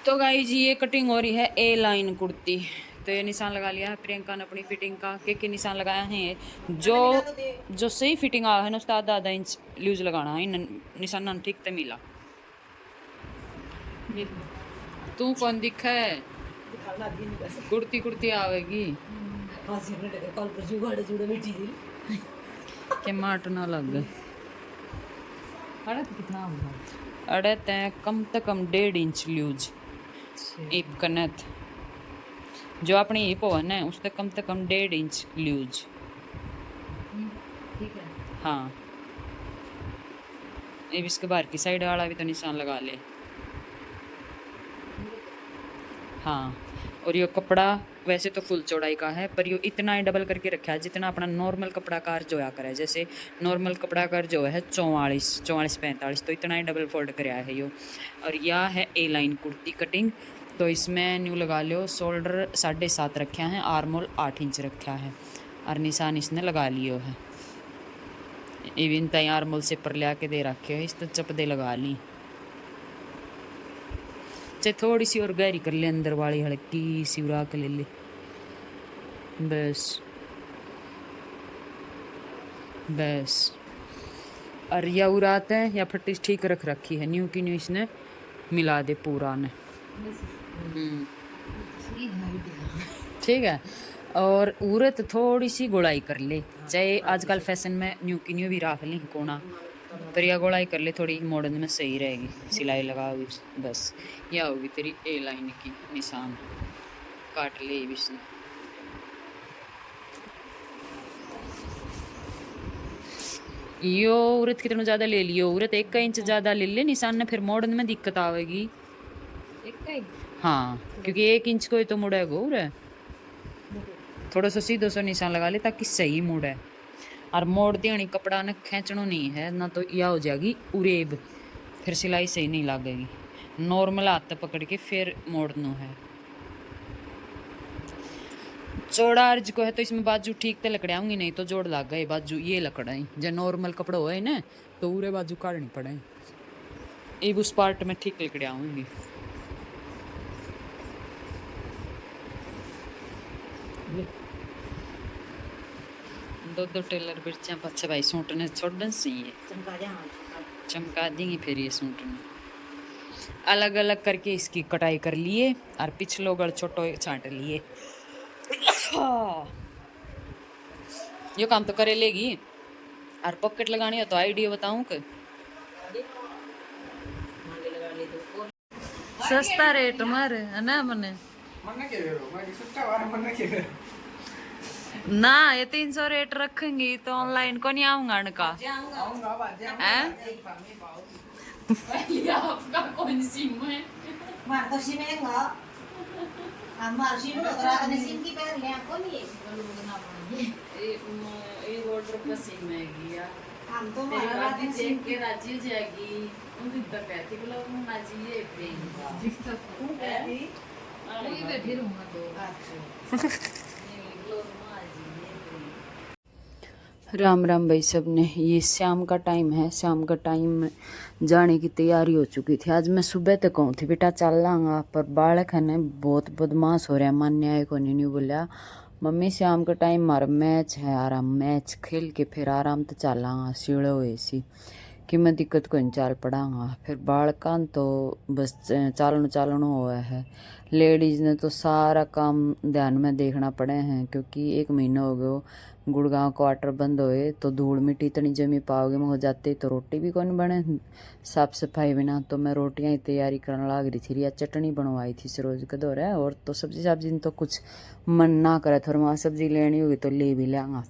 तो गाइस ये कटिंग हो रही है ए लाइन कुर्ती। तो ये निशान लगा लिया है प्रियंका ने अपनी फिटिंग का। के निशान लगाया है ये जो जो सही फिटिंग आ है ना उसका आधा आधा इंच लूज लगाना है। निशान ना ठीक तो मिला। तू कौन दिखा है कुर्ती कुर्ती आवेगी के माट ना लग गए। कितना होगा? अड़े तय कम से कम 1.5 इंच लूज इप कनत जो अपनी हिप हो ना उससे कम से कम 1.5 इंच लूज। ठीक है। हाँ अब इसके बाहर की साइड वाला भी तो निशान लगा ले। हाँ और ये कपड़ा वैसे तो फुल चौड़ाई का है पर ये इतना ही डबल करके रखा है जितना अपना नॉर्मल कपड़ा कार जोया करे। जैसे नॉर्मल कपड़ा कार जो है 44 45 तो इतना ही डबल फोल्ड कराया है यो। और यह है ए लाइन कुर्ती कटिंग। तो इसमें न्यू लगा लो शोल्डर 7.5 रखा है आर्मोल 8 इंच रखा है और निशान इसने लगा लियो है। इवन तय आर्मोल से पर लिया के दे रखे है इस तो चपदे लगा ली। चाहे थोड़ी सी और गहरी कर ले अंदर वाली हल्की सी उड़ा के ले ले बस बस। और या उड़ाते हैं या फट्टी ठीक रख रखी है न्यू की न्यू इसने मिला दे पूरा ने। ठीक है और उरत थोड़ी सी गोलाई कर ले चाहे आजकल फैशन में न्यू की न्यू भी रख ली कोना पर यह गोलाई कर ले थोड़ी मॉडर्न में सही रहेगी। सिलाई लगाओगी बस यह होगी तेरी ए लाइन की निशान काट ले इसने। यो औरत कितना ज़्यादा ले लियो औरत 1 इंच ज़्यादा ले ले निशान ने फिर मॉडर्न में दिक्कत आवेगी। हाँ क्योंकि 1 इंच को तो मुड़ेगा उरे थोड़ा सा सीधा सा निशान लगा ले ताकि सही मुड़े। और मोड़ देनी कपड़ा ने खींचना नहीं है ना तो यह हो जाएगी उरेब फिर सिलाई सही नहीं लगेगी। नॉर्मल हाथ पकड़ के फिर मोड़ना है। चौड़ा अर्ज को है तो इसमें बाजू ठीक तो लकड़ाऊंगी नहीं तो जोड़ लग गए बाजू ये लकड़ाई जो नॉर्मल कपड़ा हो ना तो उरे बाजू काटनी पड़े अब उस पार्ट में ठीक लकड़ाऊंगी। दो टेलर बिरचा पच्छे भाई सूट ने छोड़न सी है चमका देंगी फिर ये सूट ने अलग अलग करके इसकी कटाई कर लिए और पिछलो गढ़ छोटो छांट लिए। ये काम तो करे लेगी और पॉकेट लगानी हो तो आइडिया बताऊं कि सस्ता रेट मारे है ना मने ना ये 300 रेट रखेंगी तो ऑनलाइन को नहीं आऊंगा अनका आपका कौन सिम है मार तो सिम है ना हमार सिम तो रात में सिम की पहन ले आपको नहीं ये ऑर्डर का सिम है गया हम तो मारा रात में सिम के राजी जाएगी उनकी तक कहती बोला उन राजी ये प्रेम जिसका खूब कहती कोई बैठी रहूंगा तो अच्छा राम राम भाई सब ने। ये शाम का टाइम है शाम का टाइम जाने की तैयारी हो चुकी थी। आज मैं सुबह तक कहूँ थी बेटा चल लाँगा पर बालक है ना बहुत बदमाश हो रहा मान्य आए को नहीं बोला मम्मी शाम का टाइम हमारा मैच है आराम मैच खेल के फिर आराम तो चल लाँगा सीढ़े हुए सी कि मैं दिक्कत को नहीं चाल पड़ाँगा। फिर बालकान तो बस चालन हुआ है। लेडीज़ ने तो सारा काम ध्यान में देखना पड़े हैं क्योंकि 1 महीना हो गया गुड़गांव क्वार्टर बंद होए तो धूल मिट्टी इतनी जमी पाओगे मैं हो जाते तो रोटी भी कौन बने साफ सफाई बिना। तो मैं रोटियां ही तैयारी करने लग रही थी या चटनी बनवाई थी सरोज के दौरे और तो सब्जी तो कुछ मन ना करे थोड़ा वहाँ सब्जी लेनी होगी तो ले भी लेंगा।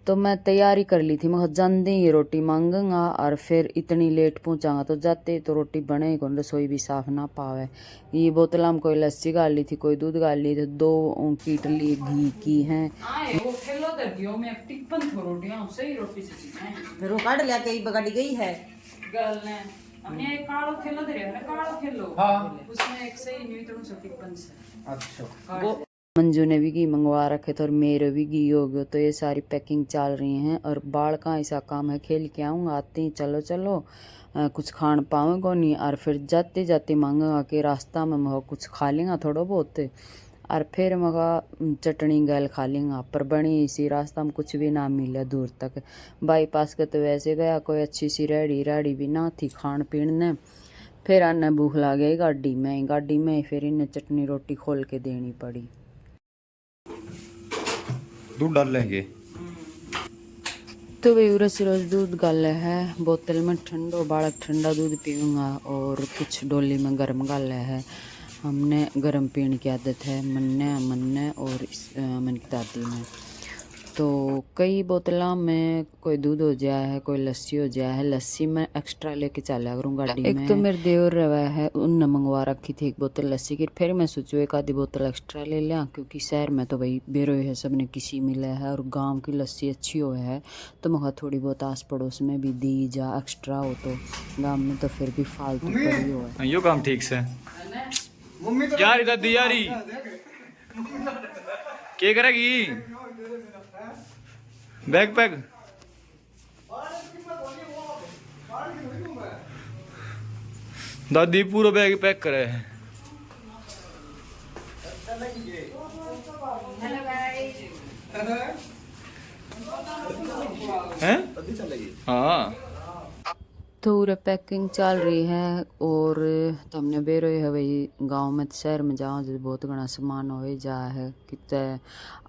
तो मैं तैयारी कर ली थी मैं जल्दी ही रोटी मांगूंगा और फिर इतनी लेट पहुंचाऊंगा तो जाते तो रोटी बने ही कौन रसोई भी साफ ना पावे। ये बोतल में कोई लस्सी गाल ली थी कोई दूध गाल ली थी 2 कीटली घी की हैं रोकाड़ ले के बगाड़ी गई है गर्ल ने हमने कालो खेलो दे रहे ना कालो खेलो हां उसमें एक सही न्यूट्रन से टिप्पण से अच्छा मंजू ने भी घी मंगवा रखे थे और मेरे भी घी हो गए। तो ये सारी पैकिंग चल रही हैं और बाल का ऐसा काम है खेल के आऊँगा आते ही चलो कुछ खान पाऊँ को नहीं। और फिर जाते जाते मांगा कि रास्ता में मैं कुछ खा लेंगा थोड़ा बहुत, और फिर मगा चटनी गैल खा लेंगा। पर बनी इसी रास्ता में कुछ भी ना मिला दूर तक। बाईपास के तो वैसे गया, कोई अच्छी सी रेहड़ी भी ना थी खान पीन ने। फिर आने भूख ला गई गाड़ी में ही फिर इन्हें चटनी रोटी खोल के देनी पड़ी। दूध डाल लेंगे तो वे रोज रोज दूध गाले है बोतल में ठंडो, बालक ठंडा दूध पीऊँगा और कुछ डोली में गर्म गाले है। हमने गर्म पीने की आदत है मन्ने और मन की दादी में। तो कई बोतलों में कोई दूध हो जाए है, कोई लस्सी हो जाए है। लस्सी में एक्स्ट्रा लेके चला करूँ गाड़ी में। एक तो मेरे देवर रवा है, उनने मंगवा रखी थी एक बोतल लस्सी की। फिर मैं सोचू एक आधी बोतल एक्स्ट्रा ले लिया, क्योंकि शहर में तो भाई बेरो है, सबने किसी मिले है और गांव की लस्सी अच्छी हो है। तो मैं थोड़ी बहुत आस पड़ोस में भी दी जा एक्स्ट्रा हो, तो गाँव में तो फिर भी फालतू पड़ी हो है। यो काम ठीक से यार दादी यारी क्या करेगी बैग पैक दादी पूरा बैग पैक करे है। हाँ तो पूरा पैकिंग चल रही है। और तुमने बेरो है भाई गांव में शहर में जाओ जो बहुत घना सामान हो जा है। कितने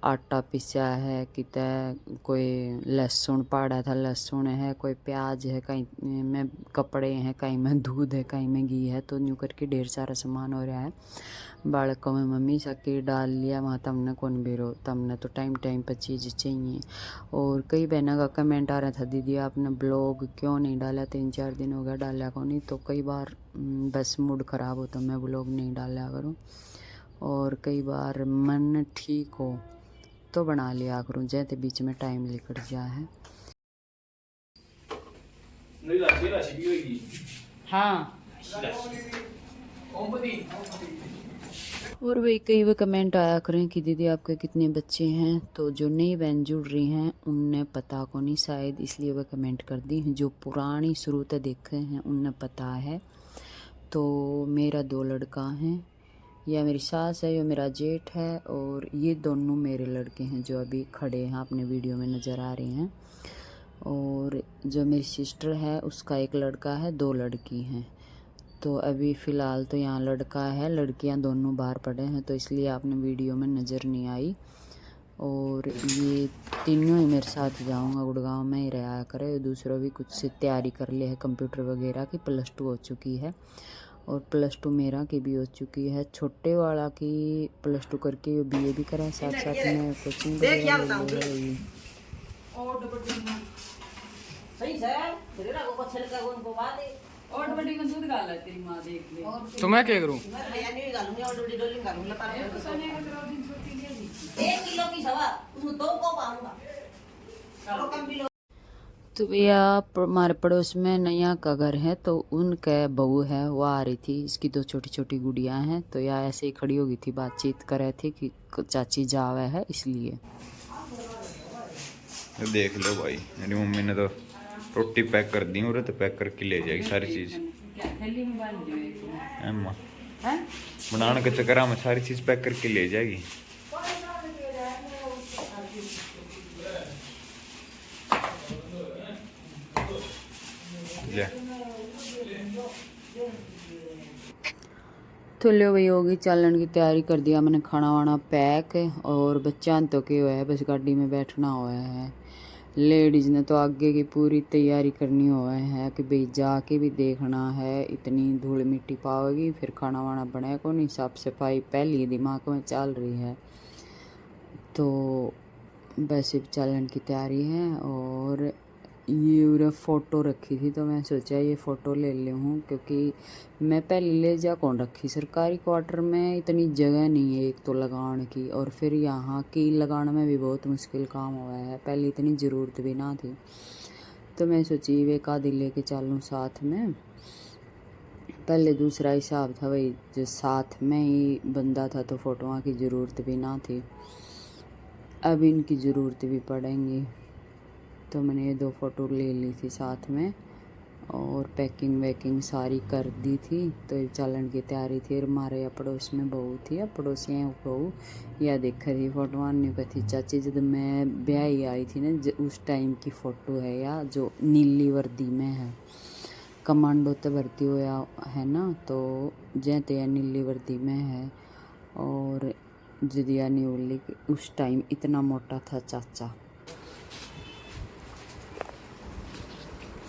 आटा पिसा है, कितने कोई लहसुन पाड़ा था लहसुन है, कोई प्याज है, कहीं में कपड़े हैं, कहीं में दूध है, कहीं में घी है। तो न्यू करके ढेर सारा सामान हो रहा है। बालकों में मम्मी सके डाल लिया वहाँ तमने कौन बेरो, तमने तो टाइम टाइम पर चीज़ चाहिए। और कई बहना का कमेंट आ रहा था दीदी आपने ब्लॉग क्यों नहीं डाला, 3-4 दिन हो गया डाला को नहीं। तो कई बार बस मूड ख़राब हो तो मैं ब्लॉग नहीं डाला करूँ, और कई बार मन ठीक हो तो बना लिया करूँ, जैसे बीच में टाइम निकल जाए है। हाँ और वही कई वो कमेंट आया करें कि दीदी आपके कितने बच्चे हैं। तो जो नई बहन जुड़ रही हैं उनने पता को नहीं शायद, इसलिए वह कमेंट कर दी। जो पुरानी शुरू तक देखे हैं उनने पता है। तो मेरा 2 लड़का हैं, या मेरी सास है, या मेरा जेठ है, और ये दोनों मेरे लड़के हैं जो अभी खड़े हैं अपने वीडियो में नज़र आ रहे हैं। और जो मेरी सिस्टर है उसका एक लड़का है, 2 लड़की हैं। तो अभी फ़िलहाल तो यहाँ लड़का है, लड़कियाँ दोनों बाहर पड़े हैं, तो इसलिए आपने वीडियो में नज़र नहीं आई। और ये तीनों ही मेरे साथ जाऊँगा, गुड़गांव में ही रहा करे। दूसरों भी कुछ से तैयारी कर ले है कंप्यूटर वगैरह की, +2 हो चुकी है और +2 मेरा की भी हो चुकी है। छोटे वाला की +2 करके BA भी करा, साथ साथ में कोचिंग तो मैं क्या करूँ? तो भैया हमारे पड़ोस में नैया का घर है, तो उनके बहू है वो आ रही थी, इसकी 2 छोटी छोटी गुड़ियाँ हैं। तो यह ऐसे ही खड़ी हो गई थी, बातचीत कर रहे थे कि चाची जावे है इसलिए। देख लो भाई मेरी मम्मी ने तो रोटी पैक कर दी और तो पैक करके ले जाएगी सारी चीज। अम्मा बनाने के चक्कर में सारी चीज पैक करके ले जाएगी। ले तो लो वही होगी, चालन की तैयारी कर दिया मैंने, खाना वाना पैक। और बच्चा तो क्या हुआ है, बस गाड़ी में बैठना हुआ है। लेडीज़ ने तो आगे की पूरी तैयारी करनी हुआ है कि भाई जाके भी देखना है, इतनी धूल मिट्टी पाओगी फिर खाना वाना बने को नहीं। साफ सफाई पहली दिमाग में चल रही है। तो बस अब चालन की तैयारी है। और ये फ़ोटो रखी थी तो मैं सोचा ये फ़ोटो ले ले हूँ, क्योंकि मैं पहले ले जा कौन रखी, सरकारी क्वार्टर में इतनी जगह नहीं है एक तो लगाने की, और फिर यहाँ की लगाने में भी बहुत मुश्किल काम हुआ है। पहले इतनी ज़रूरत भी ना थी, तो मैं सोची वे कादी लेके चलूँ साथ में। पहले दूसरा हिसाब था भाई, जो साथ में ही बंदा था तो फ़ोटोआँ की ज़रूरत भी ना थी, अब इनकी ज़रूरत भी पड़ेंगी। तो मैंने ये 2 फ़ोटो ले ली थी साथ में। और पैकिंग वैकिंग सारी कर दी थी, तो चलन की तैयारी थी। और हमारे पड़ोस में बहू थी, पड़ोसी बहू या देख रही फोटो आने का थी चाची, जब मैं ब्याह ही आई थी ना उस टाइम की फ़ोटो है, या जो नीली वर्दी में है, कमांडो तो भर्ती होया है ना, तो जैते या नीली वर्दी में है। और जदिया न्यूली उस टाइम इतना मोटा था चाचा।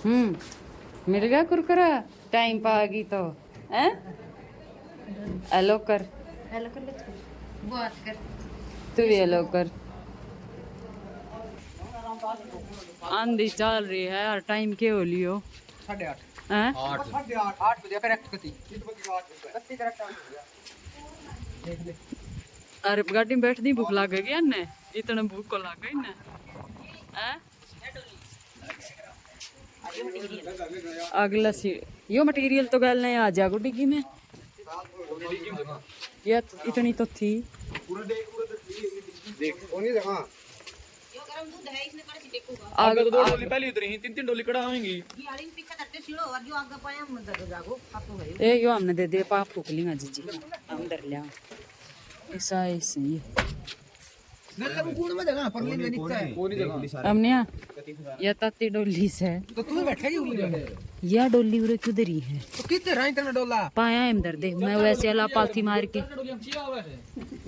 मिल गया कुरकुरा टाइम पा गई तो हैं। हेलो कर, हेलो कर ले, बात कर। तू भी हेलो कर। आंधी चल रही है यार, टाइम के हो लियो 8:30 हैं 8 बजे करेक्ट कती करेक्ट। अरे गाड़ी में बैठनी भूख लगेगी ने, इतना भूख को लग गई ना हैं। अगला सी यो मटेरियल तो गल नहीं आ जा डिग्गी में, ये इतनी तो थी। यो गरम दूध है, इसने कर सी देखूगा। आगे तो 2 डोली पहले उतरी 3 डोली कड़ा होंगी। ये आड़ी में पीछे करते छिड़ो और जो आगे पाया हम दर जागो आपको भाई। ए यो हमने दे दे पाप फूक लिया जीजी अंदर लिया ऐसा ऐसी नल्ला को कूड़ में देगा परली में नीचे है कोनी जगह हमने या ताती डोली से तो तू बैठेगी उधर। या डोली उरे किधर ही है, तो कितने राई तेरा डोला पाया है अंदर देख। मैं वैसे अला पाथी मार के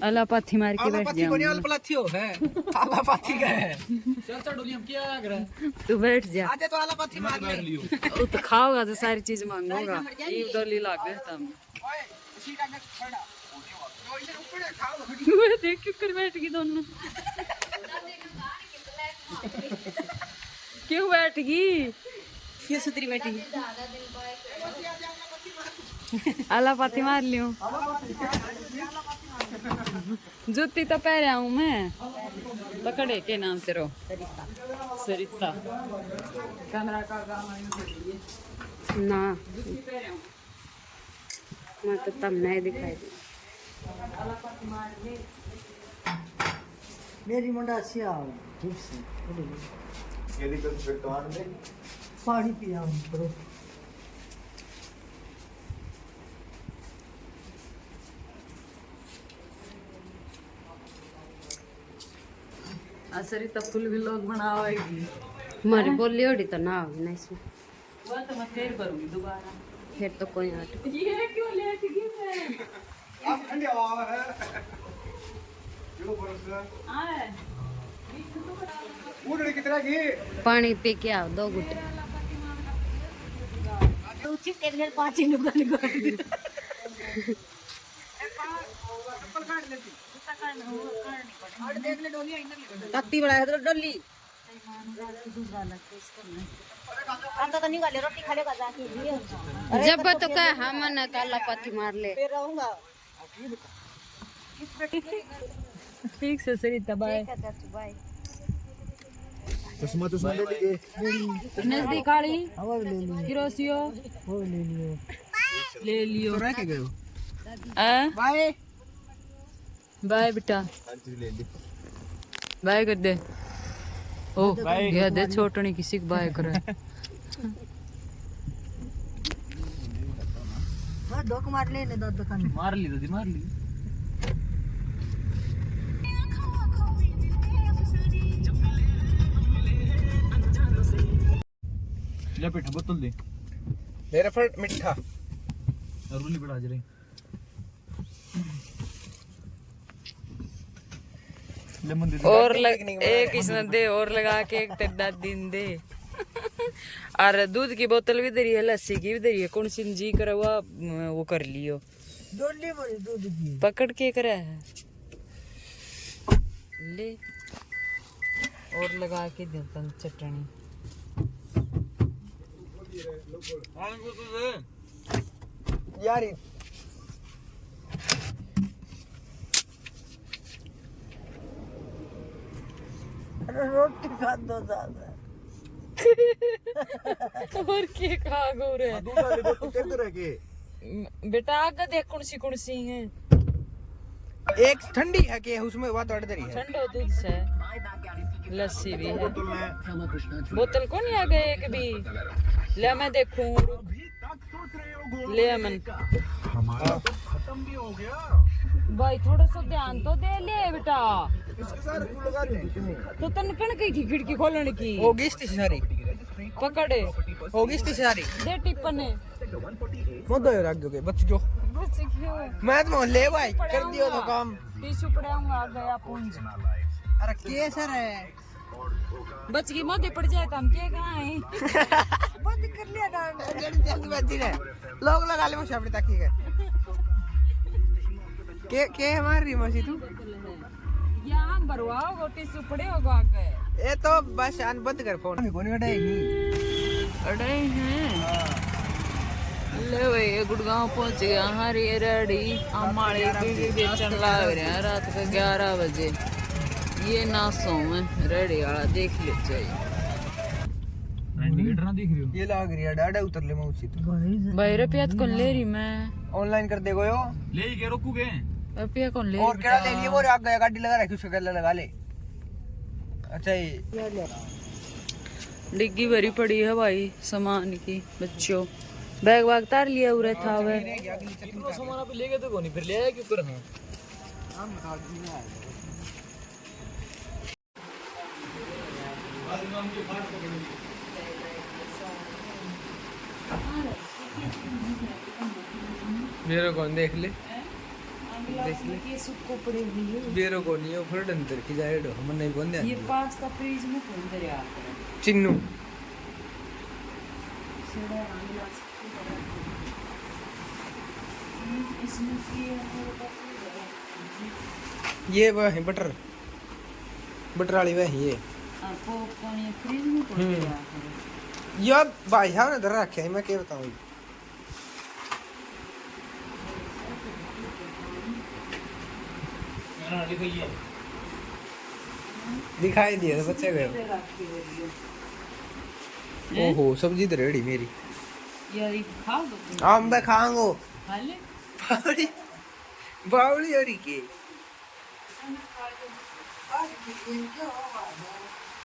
अला पाथी मार के बैठ पाथी बनियाल जाऊंगा। पलाथी हो है आला पाथी का है। चल डोली हम क्या कर रहे तू बैठ जा, आजे तो आला पाथी मार लियो। वो तो खाओगा तो सारी चीज मांगूंगा। ये डोली लाग गए तब ओए इसी का नेक्स्ट खड़ा जो इधर ऊपर है खाओ। मैं देख क्यों कर बैठ गई दोनों। क्यों बैठ गई, ये सुतरी बैठी। आला पाथी मार लियो। जूती तो पहन हूँ मैं, पकड़े के नाम से रो सरिता कैमरा का ना मैं तो तब नहीं दिखाई दी। मेरी मुंडा सिया ठीक से यदि तो फिर तो आने दे। पानी पिया हूँ करो। सरिता फुल भी लोग बनावेगी। मारे बोली ओड़ी तो ना होगी ना इसमें, वो तो मैं फिर करूंगी दोबारा। फिर तो कोई हट। ये क्यों लेट गई मैं। अब ठंडी हवा है जो बरस आए उड़ने की तरह की पानी पी के आओ 2 घुट। तो चिप एक डेढ़ 5 मिनट का निकाल। तत्ती बड़ा है तो डोली अब तो निकाले रोटी खा लेगा जाके। जब तो कह हम न काला पाथी मार ले। फिर रहूंगा। ठीक से सरिता बाय। बाय। चश्मा तो सुन ले नजदीक आड़ी हवा ले ली, किरोसियो वो ले लियो। ले लियो। रह के गयो बाय बाय बेटा, बाय कर दे। ओ ये दे छोटनी किसी को बाय करे। हाँ धोख मार ले ने दाद दुकान में। मार ली दादी मार ली। ले बेटा बोतल दे मेरा फट मिठा रूली बड़ा जरे लेमन दे और एक इसने दे और लगा के एक टड्डा दिन दे। और दूध की बोतल भी दे रही है, लस्सी की भी दे रही है। कौन सी जी करे वो कर लियो। डोली बोली दूध की पकड़ के करे है ले और लगा के देता चटनी। यार अरे रोटी खा दो दादा। और के खा गो रे दूध वाली बोतल तेरे तो रह के बेटा आगे देख कौन सी है। एक ठंडी है कि उसमें बात अड़ रही है ठंडो दूध से लस्सी भी है। बोतल कौन आ गए एक भी ले मैं देखूं ले मन भाई थोड़ा सा ध्यान तो दे ले बेटा। तो तन कण गई थी खिड़की खोलने की होगी इसकी सारी पकड़े होगी इसकी सारी दे टिप्पण मुद्दा है रख दोगे बच जो बस क्यों मैं तो ले भाई कर दियो तो काम टिश्यू पड़ाऊंगा आ गया पूंज अरे के सर है बच गई मोदी पड़ जाए तो हम क्या कहाँ है बंद कर लिया डांड जल्दी बची रे लोग लगा ले मुझे अपनी ताकी के हमारी रही मसी तू यहाँ भरवाओ टिश्यू पड़े होगा आगे ये तो बस आन बंद कर फोन कौन बैठेगी अरे हैं ले भाई ये गुड़गांव पहुंच गया हरी रेडी हमारे बीड़ी बेचन लग रहे हैं रात के 11 बजे ये ना सो में रेडी वाला देख ले चाहिए इंडिकेटर ना दिख रही हो ये लग रही है डाडा उतर ले मौसी तू भाई रुपया कौन ले रही मैं ऑनलाइन कर दे गयो ले के रोकूगे रुपया कौन ले और केड़ा ले लिए वो आग गया गाड़ी लगा रखी उसका गला लगा ले अच्छा ये डिग्गी भरी पड़ी है भाई सामान की बच्चों बैग वाग तार लिया उरे था वे इतना सामान आप ले गए तो कोनी फिर ले आया क्यों कर मेरे कौन देख ले बेरो को नहीं है फिर अंदर की जाए डो हम नहीं कौन ये पास्ता फ्रीज में कौन दरिया चिन्नू ये वह है बटर बटर वाली वह है ये पॉपकॉर्न ये फ्रीज में कौन दरिया ये भाई साहब ने धर रखे है मैं क्या बताऊं दिखाई दिया तो बच्चे गए ओहो सब्जी तो रेडी मेरी यार ये खा दो हाँ मैं खाऊंगा खा ले बावली बावली और के